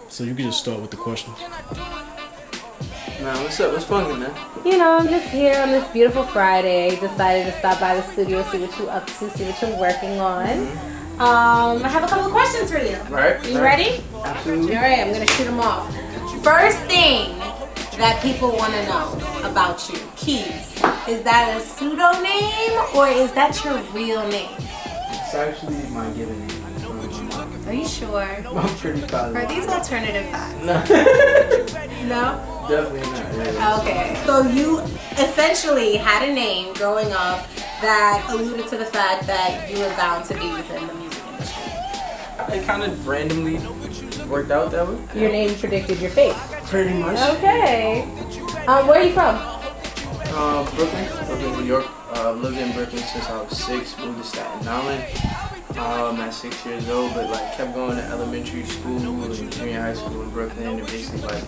So you can just start with the questions. Man, what's up? What's funny, man? You know, I'm just here on this beautiful Friday. Decided to stop by the studio, see what you up to, see what you're working on. I have a couple of questions for you. Right. You ready? Absolutely. All right, I'm gonna shoot them off. First thing that people want to know about you, Keyes, is that a pseudonym or is that your real name? It's actually my given name. Are you sure? I'm pretty proud of Are it. these alternative facts? No. No? Definitely not. Yeah. Okay. So you essentially had a name growing up that alluded to the fact that you were bound to be within the music industry. It kind of randomly worked out that way. Your name predicted your fate. Pretty much. Okay. Where are you from? Brooklyn, New York. Lived in Brooklyn since I was 6. Moved to Staten Island at 6 years old, but like kept going to elementary school and junior high school in Brooklyn, and basically like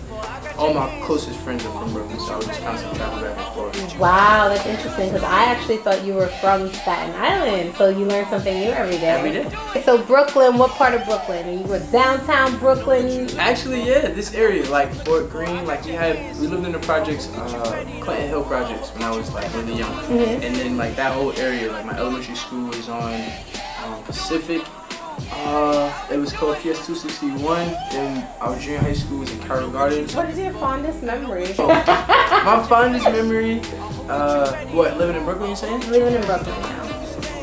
all my closest friends are from Brooklyn, so I would just constantly travel back and forth. Wow, that's interesting because I actually thought you were from Staten Island, so you learn something new every day. Every day. So Brooklyn, what part of Brooklyn? You were downtown Brooklyn? Actually, yeah, this area, like Fort Greene, like we lived in the projects, Clinton Hill projects when I was like really young. And then like that whole area, like my elementary school was on Pacific. It was called PS 261. Then our junior high school was in Carroll Gardens. What is your fondest memory? My fondest memory, what, living in Brooklyn, you saying? Living in Brooklyn now.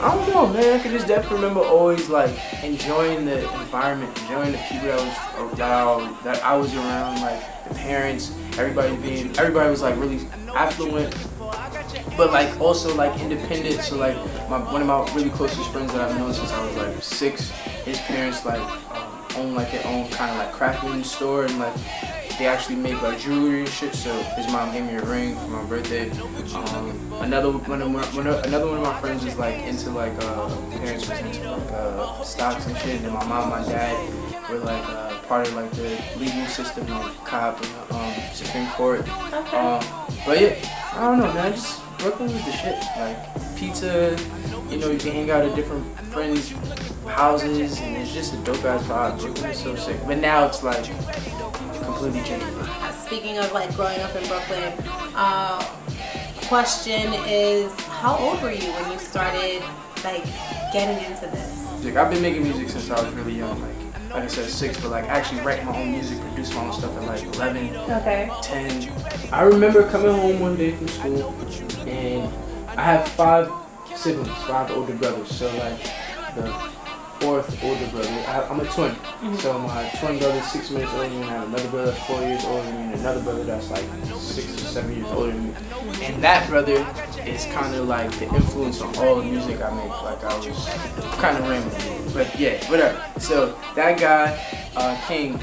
I don't know, man. I can just definitely remember always like enjoying the environment, enjoying the people that I was around, like the parents, everybody was like really affluent, but like also like independent. So like one of my really closest friends that I've known since I was like 6, his parents like own like their own kind of like crafting store, and like they actually make like jewelry and shit. So his mom gave me a ring for my birthday. Another one of my friends was like into like parents was into like stocks and shit, and then my mom and my dad were like part of like the legal system, like cop and Supreme Court. Okay. But yeah, I don't know, man. Just Brooklyn was the shit. Like pizza, you know, you can hang out at different friends' houses, and it's just a dope ass vibe. Brooklyn is so sick. But now it's like completely changed. Speaking of like growing up in Brooklyn, question is, how old were you when you started like getting into this? I've been making music since I was really young. Like I said, 6, but like actually writing my own music, produce my own stuff at like 11, Okay. 10. I remember coming home one day from school, and I have 5 siblings, 5 older brothers. So like the 4th older brother, I'm a twin. So my twin brother is 6 minutes older than me, and I have another brother that's 4 years older than me, and another brother that's like 6 or 7 years older than me. And that brother is kind of like the influence on all the music I make. Like I was kind of rambling, but yeah, whatever. So that guy, King,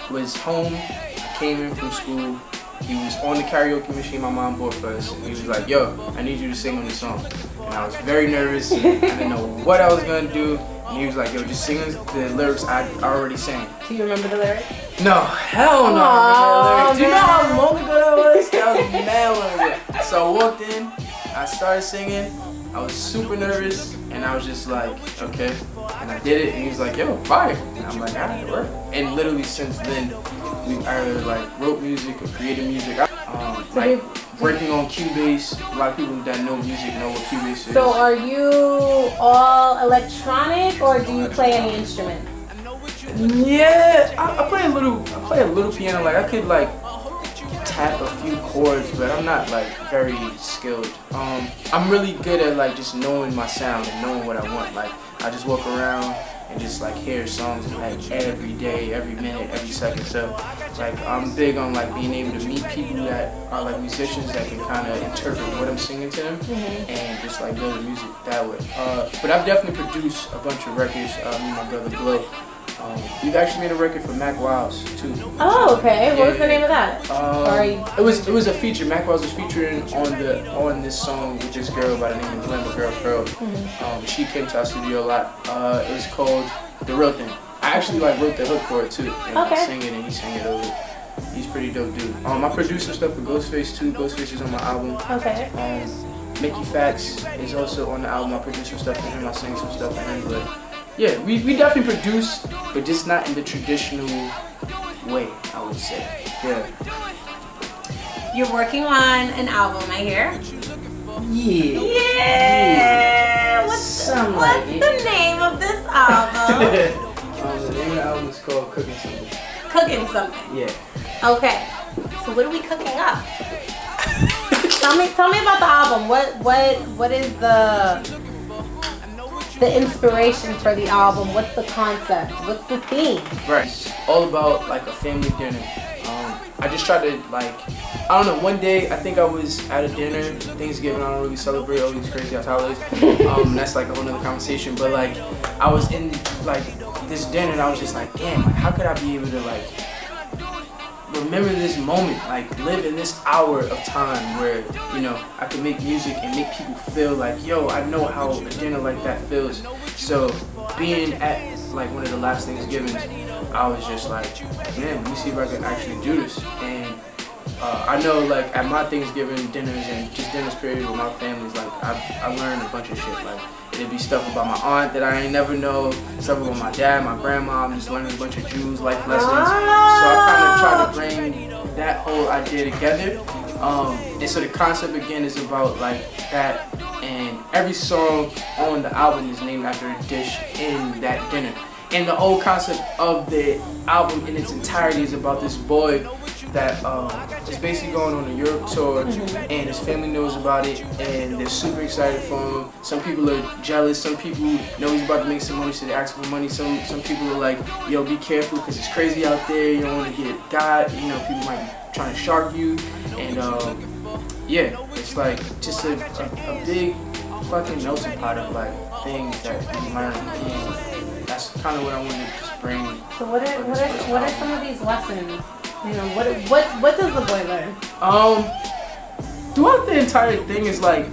was home. I came in from school. He was on the karaoke machine my mom bought for us, and he was like, "Yo, I need you to sing on this song." And I was very nervous. I didn't know what I was gonna do. And he was like, "Yo, just sing the lyrics I already sang." Do you remember the lyrics? No, hell no. I remember the lyrics. Do you know how long ago that was? That was mad long ago. So I walked in, I started singing. I was super nervous, and I was just like, okay. And I did it, and he was like, "Yo, fire." And I'm like, "Alright, it worked." And literally since then, we either like wrote music or created music. Like working on Cubase. A lot of people that know music know what Cubase is. So are you all electronic or do you play any instrument? Yeah, I play a little piano. Like I could like tap a few chords, but I'm not like very skilled. I'm really good at like just knowing my sound and knowing what I want. Like I just walk around and just like hear songs like every day, every minute, every second. So like I'm big on like being able to meet people that are like musicians that can kind of interpret what I'm singing to them and just like build the music that way. But I've definitely produced a bunch of records. Me and my brother Glow. We've actually made a record for Mac Wiles too. Oh, okay. What was the name of that? It was a feature. Mac Wiles was featuring on this song with this girl by the name of Glenn, Girl Pearl. She came to our studio a lot. It was called The Real Thing. I actually like wrote the hook for it too, and I sang it, and he sang it over. He's pretty dope dude. I produced some stuff for Ghostface too. Ghostface is on my album. Okay. Mickey Fax is also on the album. I produced some stuff for him. I sang some stuff for him, but Yeah, we definitely produce, but just not in the traditional way, I would say. Yeah. You're working on an album, I hear. Yeah. Yeah. What's the name of this album? The name of the album is called Cooking Something. Cooking Something. Yeah. Okay. So what are we cooking up? tell me about the album. What is the inspiration for the album? What's the concept? What's the theme? Right. It's all about like a family dinner. I just tried to like, I don't know, one day I think I was at a dinner, Thanksgiving, I don't really celebrate all these crazy ass holidays. That's like a whole nother conversation. But like I was in like this dinner and I was just like, damn, like, how could I be able to like remember this moment, like live in this hour of time where, you know, I can make music and make people feel like, yo, I know how a dinner like that feels. So being at like one of the last Thanksgivings, I was just like, man, let me see if I can actually do this. And I know like at my Thanksgiving dinners and just dinners period with my families, like I learned a bunch of shit. Like it'd be stuff about my aunt that I ain't never know, stuff about my dad, my grandma. I'm just learning a bunch of Jews life lessons. So I kind of try to bring that whole idea together. And so the concept again is about like that, and every song on the album is named after a dish in that dinner. And the whole concept of the album in its entirety is about this boy that is basically going on a Europe tour, and his family knows about it, and they're super excited for him. Some people are jealous, some people know he's about to make some money, so they ask for money. Some people are like, yo, be careful, because it's crazy out there, you don't want to get got, you know, people might be trying to shark you. And yeah, it's like just a big fucking melting pot of like things that we learn, and that's kind of what I wanted to just bring. So what are some of these lessons? You know, what does the boy learn? Throughout the entire thing is like,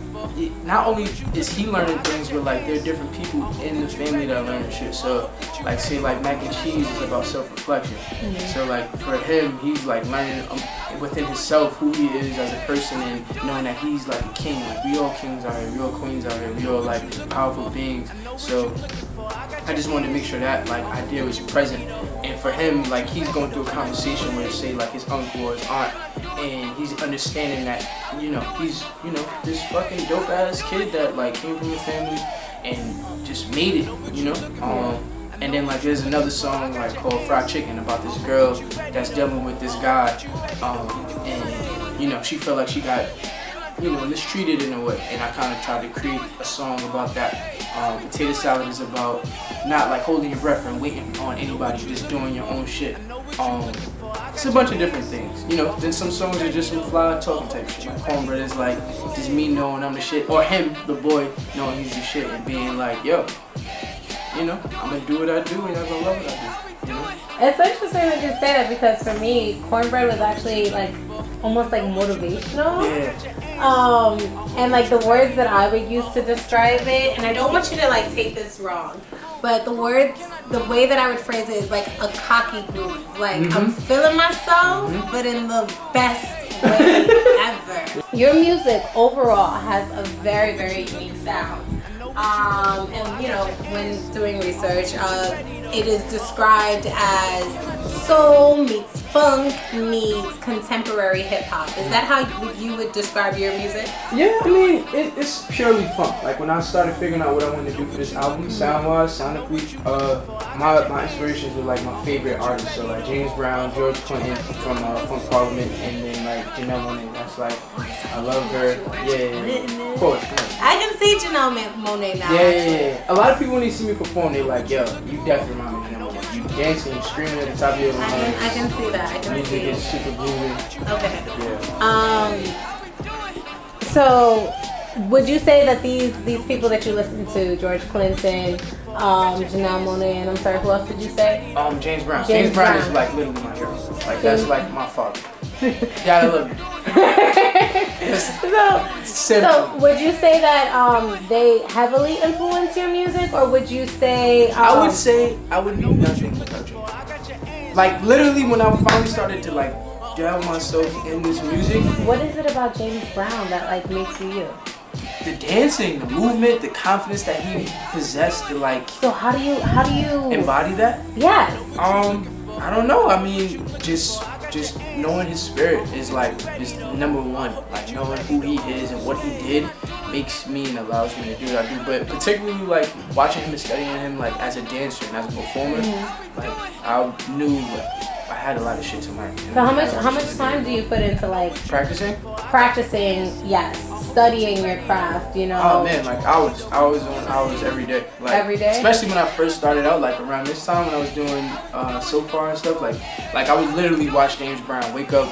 not only is he learning things, but like there are different people in the family that are learning shit. So like say like mac and cheese is about self-reflection. So like for him, he's like learning within himself who he is as a person, and knowing that he's like a king. Like we all kings out here, we all queens out here, we all like powerful beings. So I just wanted to make sure that like idea was present. And for him, like he's going through a conversation where say like his uncle or his aunt, and he's understanding that, you know, he's, you know, this fucking dope ass kid that like came from a family and just made it, you know. And then like there's another song like called Fried Chicken about this girl that's dealing with this guy, and you know, she felt like she got, you know, mistreated in a way, and I kind of tried to create a song about that. Potato Salad is about not like holding your breath and waiting on anybody, just doing your own shit. It's a bunch of different things, you know. Then some songs are just some fly talking type shit. Like Cornbread is like just me knowing I'm the shit, or him, the boy, knowing he's the shit and being like, yo, you know, I'm gonna do what I do and I'm gonna love what I do, you know. It's interesting that you say that, because for me, Cornbread was actually like almost like motivational. Yeah. And like the words that I would use to describe it, and I don't want you to like take this wrong, but the way that I would phrase it is like a cocky groove. Like I'm feeling myself, but in the best way ever. Your music overall has a very, very unique sound. And you know, when doing research, it is described as soul meets funk meets contemporary hip hop. Is that how you would describe your music? Yeah, I mean, it's purely funk. Like when I started figuring out what I wanted to do for this album, sound-wise, sonically, my inspirations were like my favorite artists. So like James Brown, George Clinton from Parliament, and then like Janelle Monáe. That's like, I love her. Yeah, of course. Yeah. I can see Janelle Monáe now. Yeah. A lot of people when they see me perform, they like, yo, you definitely remind me of Janelle Monáe. You dancing, you screaming at the top of your lungs. I can see that. I can music see. is super groovy. Okay. Yeah. So, would you say that these people that you listen to, George Clinton, Janelle Monáe, and I'm sorry, who else did you say? James Brown. James Brown is like literally my hero. Like that's like my father. Yeah, I love him. So, would you say that they heavily influence your music, or would you say? I would say I would be nothing without you. Like literally, when I finally started to like delve myself in this music. What is it about James Brown that like makes you you? the dancing, the movement, the confidence that he possessed to like. So how do you embody that? Yes. I don't know. I mean, just knowing his spirit is like is number one. Like knowing who he is and what he did makes me and allows me to do what I do. But particularly like watching him and studying him like as a dancer and as a performer, like I knew I had a lot of shit to learn. So how much time do you put into like practicing? Yes, studying your craft. You know. Oh man, like hours on hours every day. Like, every day. Especially when I first started out, like around this time when I was doing so far and stuff. Like I would literally watch James Brown, wake up,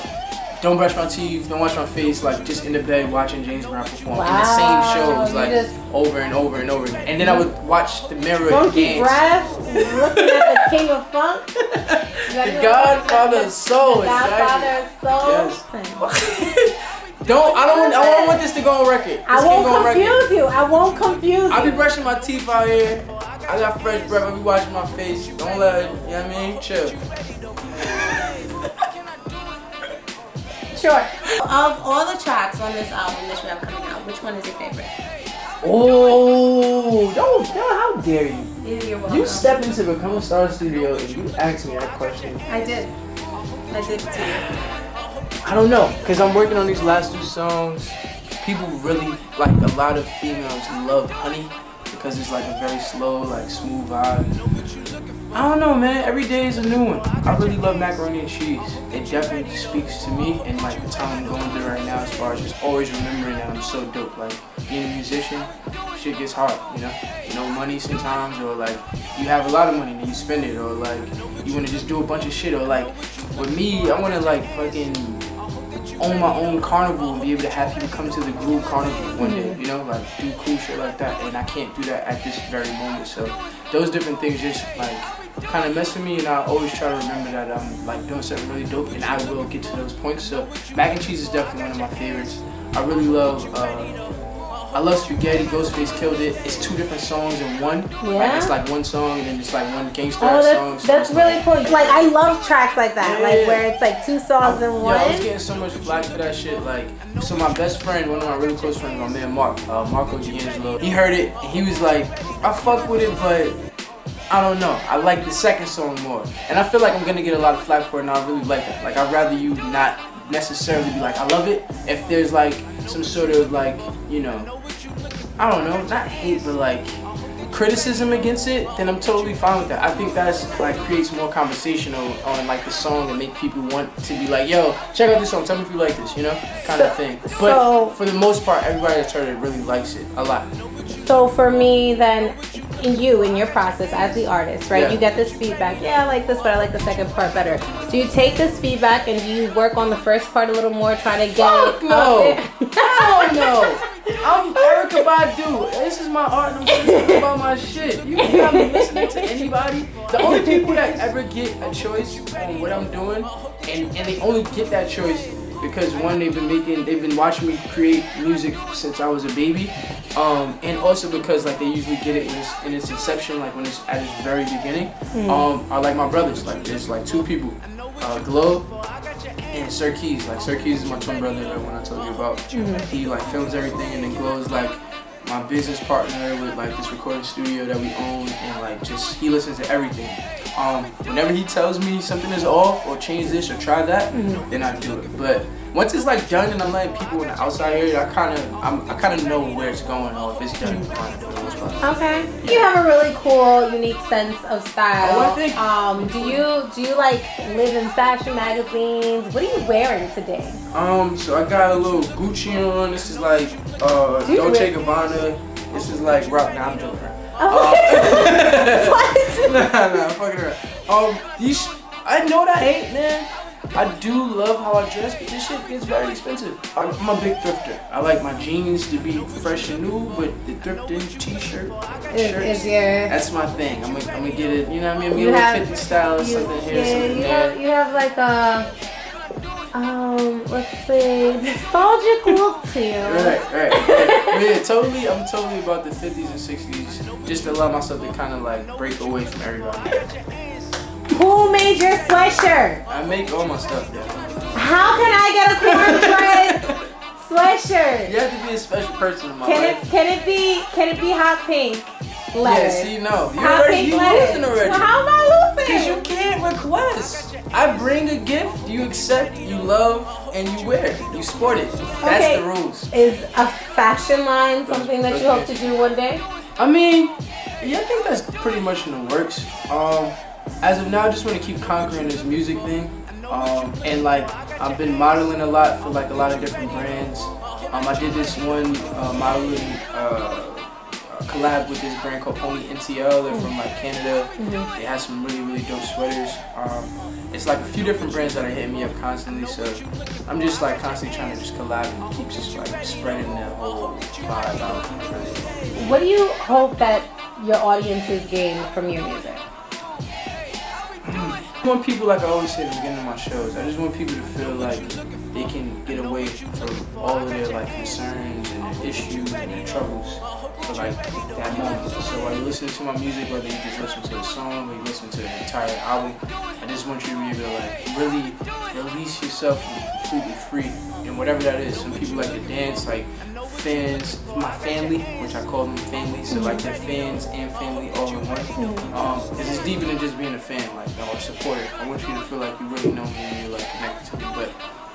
don't brush my teeth, don't wash my face, like just in the bed watching James Brown perform in the same shows, like over and over and over again. And then I would watch the mirror funky dance. breath, looking at the King of Funk. The Godfather of Soul. The Godfather of Soul. Yes. I don't want this to go on record. I won't confuse you. I be brushing my teeth out here. I got fresh breath. I be washing my face. Don't let it, you know what I mean? Chill. Sure. Of all the tracks on this album that you have coming out, which one is your favorite? Oh, don't, how dare you? You're welcome. You step into Become a Star Studio and you ask me that question. I did it to you. I don't know, because I'm working on these last 2 songs. People really, like a lot of females love Honey because it's like a very slow, like smooth vibe. I don't know, man. Every day is a new one. I really love Macaroni and Cheese. It definitely speaks to me and like the time I'm going through right now as far as just always remembering that I'm so dope. Like being a musician, shit gets hard, you know? No money sometimes, or like you have a lot of money and you spend it, or like you want to just do a bunch of shit, or like with me, I want to like fucking own my own carnival and be able to have people come to the Groove Carnival one day, you know, like do cool shit like that, and I can't do that at this very moment. So those different things just like kind of mess with me, and I always try to remember that I'm like doing something really dope, and I will get to those points. So Mac and Cheese is definitely one of my favorites. I really love Spaghetti. Ghostface killed it. It's 2 different songs in one. Yeah. Like it's like one song and then it's like one gangster song. That's really cool. Like I love tracks like that, like where it's like 2 songs in one. Yeah, I was getting so much flack for that shit. Like, so my best friend, one of my really close friends, my man Marco D'Angelo, he heard it and he was like, I fuck with it, but I don't know. I like the second song more. And I feel like I'm gonna get a lot of flack for it, and I really like that. Like, I'd rather you not necessarily be like, I love it, if there's like some sort of like, you know, I don't know, not hate, but like criticism against it, then I'm totally fine with that. I think that's like creates more conversation on like the song and make people want to be like, yo, check out this song, tell me if you like this, you know, kind of thing. But for the most part, everybody that's heard it really likes it a lot. So for me then, in your process as the artist, right, you get this feedback, yeah, I like this, but I like the second part better. Do you take this feedback and do you work on the first part a little more, trying to get Fuck it no. out there? Hell no. I'm Erykah Badu. This is my art and I'm talking about my shit. You can't be listening to anybody. The only people that ever get a choice on what I'm doing, and they only get that choice because one, they've been watching me create music since I was a baby, and also because like they usually get it in its inception, like when it's at its very beginning. Are like my brothers. Like there's like 2 people, Glow and Shareef Keyes. Like Shareef Keyes is my twin brother, the one I told you about. He like films everything, and then Glow is like my business partner with like this recording studio that we own, and like just he listens to everything. Whenever he tells me something is off or change this or try that, then I do it. But once it's like done and I'm letting people in the outside area, I kind of know where it's going, or if it's done fine for the most part. Okay. Yeah. You have a really cool, unique sense of style. Oh, I think. Do you like live in fashion magazines? What are you wearing today? So I got a little Gucci on. This is like Dolce & Gabbana. This is like rock. Nah, I'm joking. What? Nah, I'm fucking around. I know that hate, man. I do love how I dress, but this shit gets very expensive. I'm a big thrifter. I like my jeans to be fresh and new, but the thrifting t-shirt, shirts, that's my thing. I'm gonna get it, you know what I mean? I'm gonna get a 50 style, something here, something there. You have like a, let's see, nostalgic look to you. Right. Yeah, totally. I'm totally about the 50s and 60s, just to allow myself to kind of like break away from everybody. Who made your sweatshirt? I make all my stuff, yeah. How can I get a cornbread sweatshirt. You have to be a special person in my Can life. it be hot pink letters? Yeah, see, no. You're Hot already pink letters. losing already. Well, how am I Because you losing? can't request. I bring a gift, you accept, you love, and you wear it. You sport it. That's Okay. the rules. Is a fashion line something that you hope to do one day? I mean, yeah, I think that's pretty much in the works. As of now, I just want to keep conquering this music thing. And like, I've been modeling a lot for like a lot of different brands. I did this one modeling collab with this brand called Pony NTL. They're from like Canada. They have some really dope sweaters. It's like a few different brands that are hitting me up constantly. So I'm just like constantly trying to just collab and keep just like spreading that whole vibe out. What do you hope that your audiences gain from your music? I want people, like I always say at the beginning of my shows, I just want people to feel like they can get away from all of their like concerns and their issues and their troubles for like that moment. So while you listen to my music, whether you just listen to a song or you listen to the entire album, I just want you to be able to like really release yourself and be completely free and whatever that is. Some people like to dance, like fans, my family, which I call them family, so like they're fans and family all in one. It's just deeper than just being a fan, like, or a supporter. I want you to feel like you really know me and you're like connected to me. But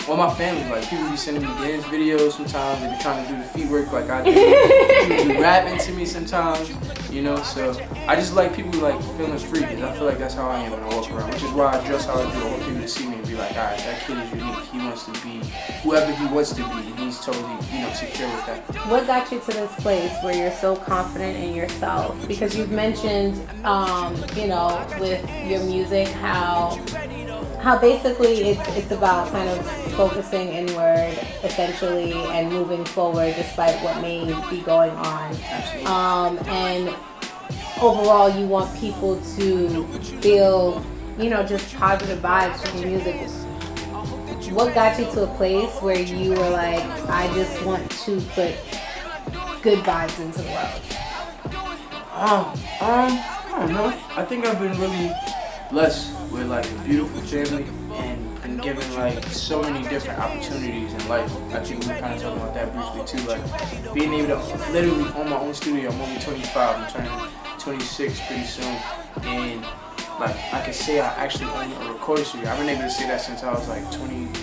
well, my family, like people be sending me dance videos sometimes. They be trying to do the feet work like I do. People be rapping to me sometimes, you know. So I just like people like feeling free because I feel like that's how I am when I walk around, which is why I dress how I do. I want people to see me and be like, all right, that kid is unique. He wants to be whoever he wants to be, and he's totally, secure with that. What got you to this place where you're so confident in yourself? Because you've mentioned, with your music, how basically it's about kind of focusing inward, essentially, and moving forward despite what may be going on. Absolutely. And overall, you want people to feel, just positive vibes from your music. What got you to a place where you were like, I just want to put good vibes into the world? I don't know. I think I've been really blessed with like a beautiful family and been given like so many different opportunities in life. I think we were kind of talking about that briefly too. Like being able to literally own my own studio. I'm only 25. I'm turning 26 pretty soon, and like I can say I actually own a recording studio. I've been able to say that since I was like 22.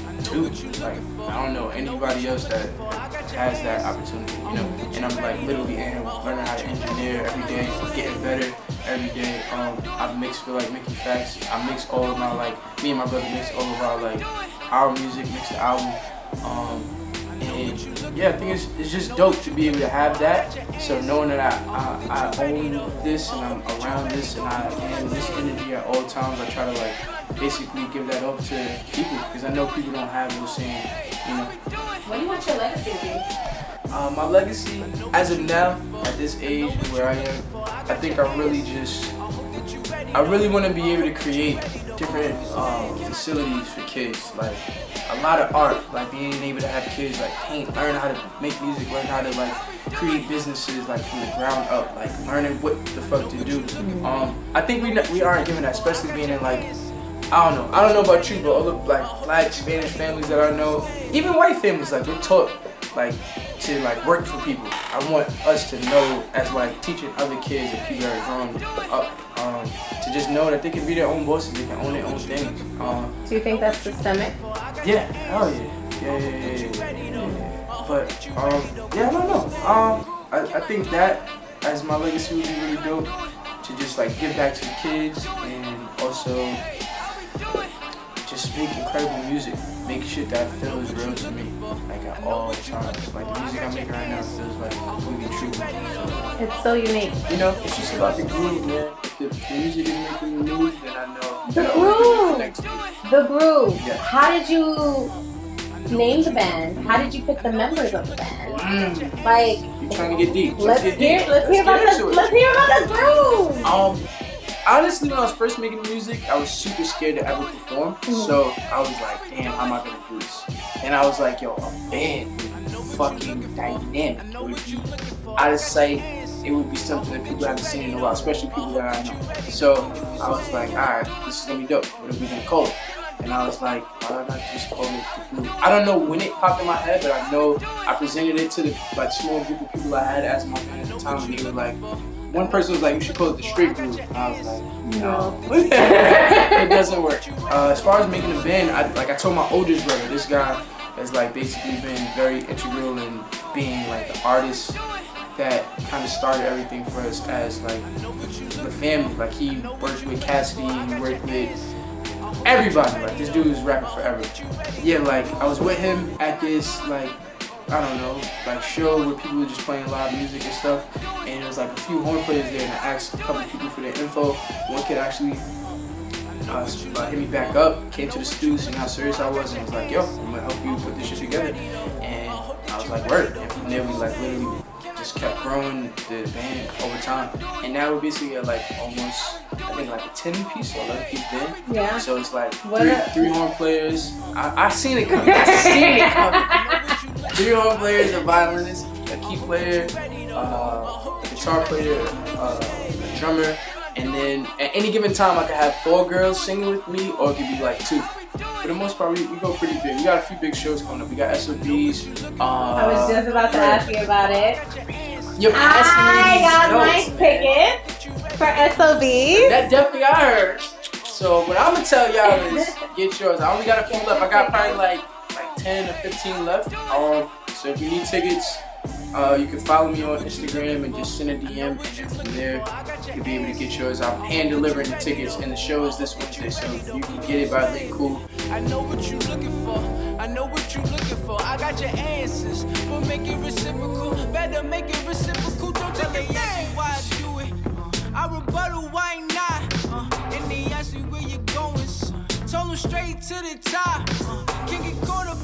Like I don't know anybody else that has that opportunity, And I'm like literally learning how to engineer every day, getting better every day. I mix for like Mickey Facts. I mix all of my me and my brother mix all of our music, mix the album. And yeah, I think it's just dope to be able to have that. So knowing that I own this and I'm around this and I am this energy at all times, I try to basically give that up to people because I know people don't have those same, What do you want your legacy to be? My legacy, as of now, at this age where I am, I think I really want to be able to create different facilities for kids, like a lot of art, like being able to have kids like paint, learn how to make music, learn how to create businesses like from the ground up, like learning what the fuck to do. I think we aren't given that, especially being in I don't know about you, but all the Black Spanish families that I know, even white families, we're taught to work for people. I want us to know as teaching other kids and people that are growing up to just know that they can be their own bosses, they can own their own things. Do you think that's systemic? Yeah, hell yeah. Yeah. But yeah, I don't know. I think that as my legacy would be really dope to just give back to the kids and also just make incredible music, make shit that feels real to me, at all times. The music I'm making right now feels completely true. So, It's so unique. it's just about the groove, man. If the music is making me move, then I know The that groove. connects to me. The groove. Yeah. How did you name the band? How did you pick the members of the band? You trying to get deep? Let's get hear deep. about the groove. Honestly, when I was first making music, I was super scared to ever perform. So I was like, damn, how am I gonna do this? And I was like, yo, a band would be fucking dynamic. It would be out of sight. It would be something that people haven't seen in a while, especially people that I know. So I was like, alright, this is gonna be dope. What are we gonna call it? And I was like, why did I just call it the group? I don't know when it popped in my head, but I know I presented it to the like small group of people I had as my band at the time, and they were like, one person was like, you should call it the Straight Group. And I was like, no, it doesn't work. As far as making a band, I told my oldest brother, this guy has like basically been very integral in being like the artist that kind of started everything for us as like the family. Like he worked with Cassidy, he worked with everybody. Like this dude was rapping forever. Yeah, like I was with him at this like, I don't know, like show where people were just playing live music and stuff, and there was like a few horn players there, and I asked a couple people for their info. One kid actually hit me back up, came to the studio, seeing how serious I was, and was like, yo, I'm gonna help you put this shit together. And I was like, word. And from there we like literally just kept growing the band over time. And now we're basically at like almost, I think like a 10-piece or 11-piece band. Yeah. So it's like three horn players. I seen it coming. Three horn players, a violinist, a key player, a guitar player, a drummer, and then at any given time I could have 4 girls singing with me, or it could be like 2. For the most part, we go pretty big. We got a few big shows coming up. We got SOBs. I was just about to ask you about it. Yep, I got my tickets for SOB. That definitely I heard. So what I'm gonna tell y'all is get yours. I only got a few left. I got probably like 10 or 15 left. So if you need tickets, you can follow me on Instagram and just send a DM, and then from there you'll be able to get yours. I'm hand delivering the tickets, and the show is this Wednesday, so if you can get it by then, cool. I know what you're looking for. I know what you're looking for. I got your answers, but make it reciprocal. Better make it reciprocal. Don't take a thing. Why I do it? I rebuttal. Why not? And they ask me where you going, son. Told them straight to the top. Can't get caught up